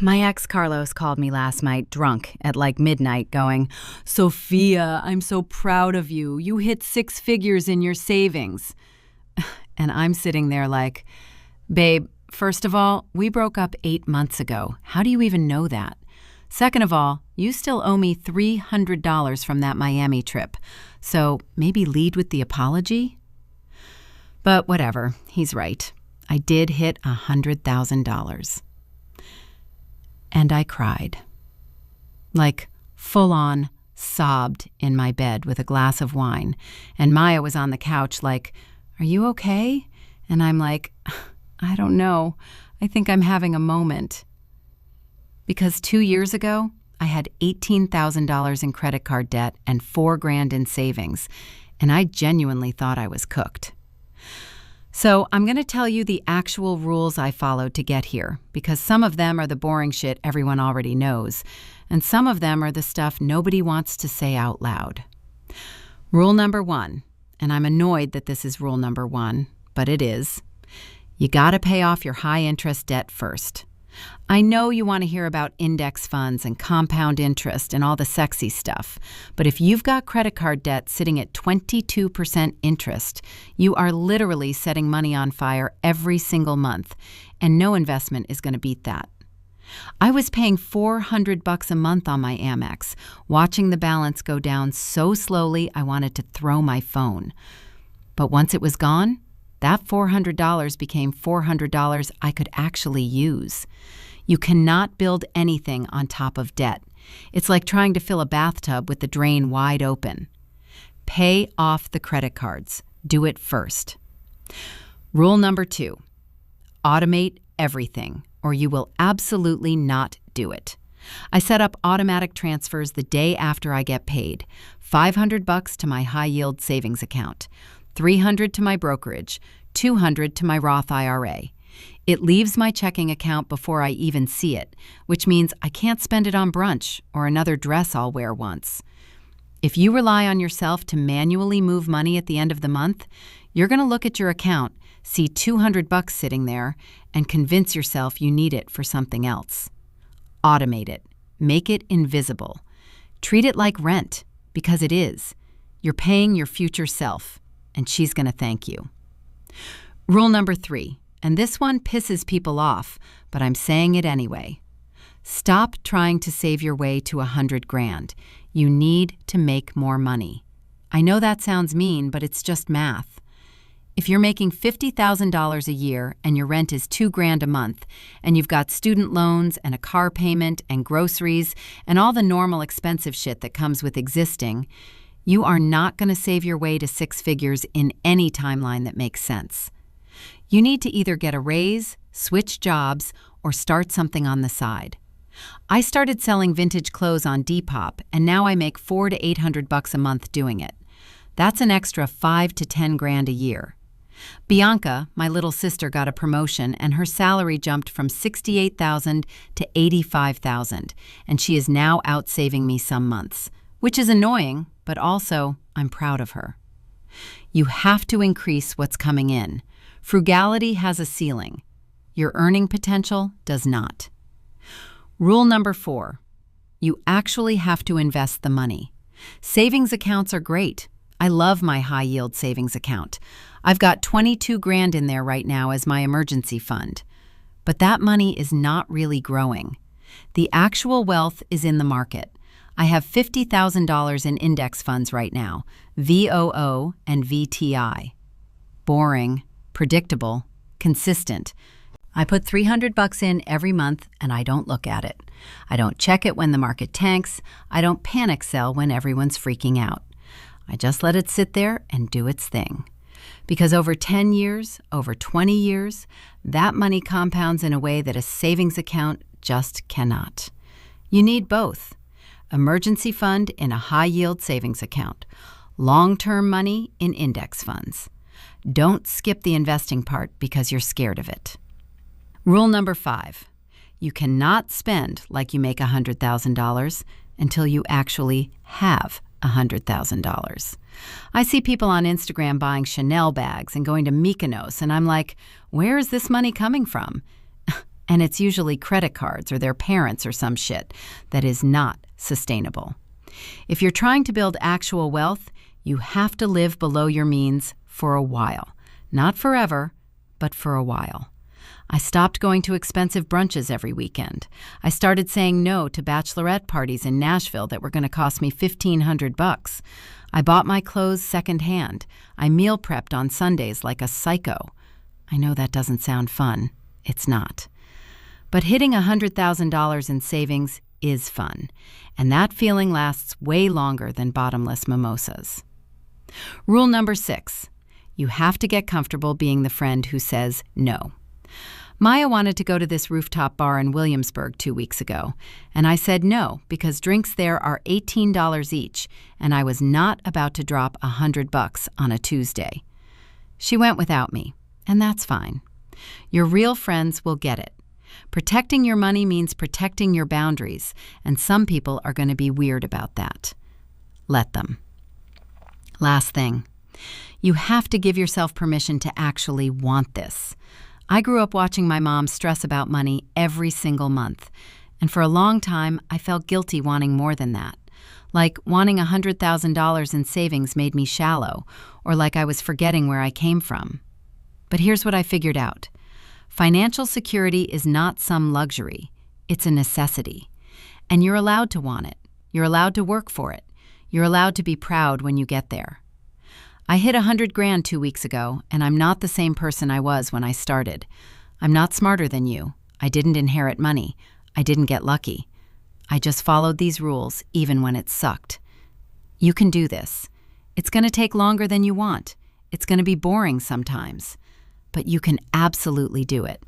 My ex Carlos called me last night drunk at like midnight going, "Sophia, I'm so proud of you. You hit 6 figures in your savings." And I'm sitting there like, "Babe, first of all, we broke up 8 months ago. How do you even know that? Second of all, you still owe me $300 from that Miami trip. So maybe lead with the apology?" But whatever, he's right. I did hit $100,000. And I cried. Like, full on sobbed in my bed with a glass of wine. And Maya was on the couch like, "Are you okay?" And I'm like, "I don't know. I think I'm having a moment." Because 2 years ago, I had $18,000 in credit card debt and $4,000 in savings, and I genuinely thought I was cooked. So I'm going to tell you the actual rules I followed to get here, because some of them are the boring shit everyone already knows, and some of them are the stuff nobody wants to say out loud. Rule number 1, and I'm annoyed that this is rule number 1, but it is, you gotta pay off your high-interest debt first. I know you want to hear about index funds and compound interest and all the sexy stuff, but if you've got credit card debt sitting at 22% interest, you are literally setting money on fire every single month, and no investment is going to beat that. I was paying $400 a month on my Amex, watching the balance go down so slowly I wanted to throw my phone. But once it was gone, that $400 became $400 I could actually use. You cannot build anything on top of debt. It's like trying to fill a bathtub with the drain wide open. Pay off the credit cards. Do it first. Rule number 2, automate everything, or you will absolutely not do it. I set up automatic transfers the day after I get paid. $500 to my high-yield savings account, $300 to my brokerage, $200 to my Roth IRA. It leaves my checking account before I even see it, which means I can't spend it on brunch or another dress I'll wear once. If you rely on yourself to manually move money at the end of the month, you're going to look at your account, see $200 sitting there, and convince yourself you need it for something else. Automate it. Make it invisible. Treat it like rent, because it is. You're paying your future self, and she's going to thank you. Rule number 3, and this one pisses people off, but I'm saying it anyway. Stop trying to save your way to $100,000. You need to make more money. I know that sounds mean, but it's just math. If you're making $50,000 a year and your rent is $2,000 a month, and you've got student loans and a car payment and groceries and all the normal expensive shit that comes with existing, you are not going to save your way to 6 figures in any timeline that makes sense. You need to either get a raise, switch jobs, or start something on the side. I started selling vintage clothes on Depop, and now I make $400 to $800 a month doing it. That's an extra $5,000 to $10,000 a year. Bianca, my little sister, got a promotion, and her salary jumped from $68,000 to $85,000, and she is now out saving me some months, which is annoying, but also I'm proud of her. You have to increase what's coming in. Frugality has a ceiling. Your earning potential does not. Rule number 4, you actually have to invest the money. Savings accounts are great. I love my high-yield savings account. I've got $22,000 in there right now as my emergency fund. But that money is not really growing. The actual wealth is in the market. I have $50,000 in index funds right now, VOO and VTI. Boring, predictable, consistent. I put $300 in every month and I don't look at it. I don't check it when the market tanks. I don't panic sell when everyone's freaking out. I just let it sit there and do its thing. Because over 10 years, over 20 years, that money compounds in a way that a savings account just cannot. You need both. Emergency fund in a high-yield savings account. Long-term money in index funds. Don't skip the investing part because you're scared of it. Rule number 5. You cannot spend like you make $100,000 until you actually have $100,000. I see people on Instagram buying Chanel bags and going to Mykonos, and I'm like, where is this money coming from? And it's usually credit cards or their parents or some shit that is not sustainable. If you're trying to build actual wealth, you have to live below your means for a while. Not forever, but for a while. I stopped going to expensive brunches every weekend. I started saying no to bachelorette parties in Nashville that were going to cost me $1,500. I bought my clothes secondhand. I meal prepped on Sundays like a psycho. I know that doesn't sound fun. It's not. But hitting $100,000 in savings is fun, and that feeling lasts way longer than bottomless mimosas. Rule number 6. You have to get comfortable being the friend who says no. Maya wanted to go to this rooftop bar in Williamsburg 2 weeks ago, and I said no because drinks there are $18 each, and I was not about to drop $100 on a Tuesday. She went without me, and that's fine. Your real friends will get it. Protecting your money means protecting your boundaries, and some people are going to be weird about that. Let them. Last thing. You have to give yourself permission to actually want this. I grew up watching my mom stress about money every single month, and for a long time, I felt guilty wanting more than that. Like wanting $100,000 in savings made me shallow, or like I was forgetting where I came from. But here's what I figured out. Financial security is not some luxury. It's a necessity. And you're allowed to want it. You're allowed to work for it. You're allowed to be proud when you get there. I hit $100,000 2 weeks ago, and I'm not the same person I was when I started. I'm not smarter than you. I didn't inherit money. I didn't get lucky. I just followed these rules even when it sucked. You can do this. It's going to take longer than you want. It's going to be boring sometimes. But you can absolutely do it.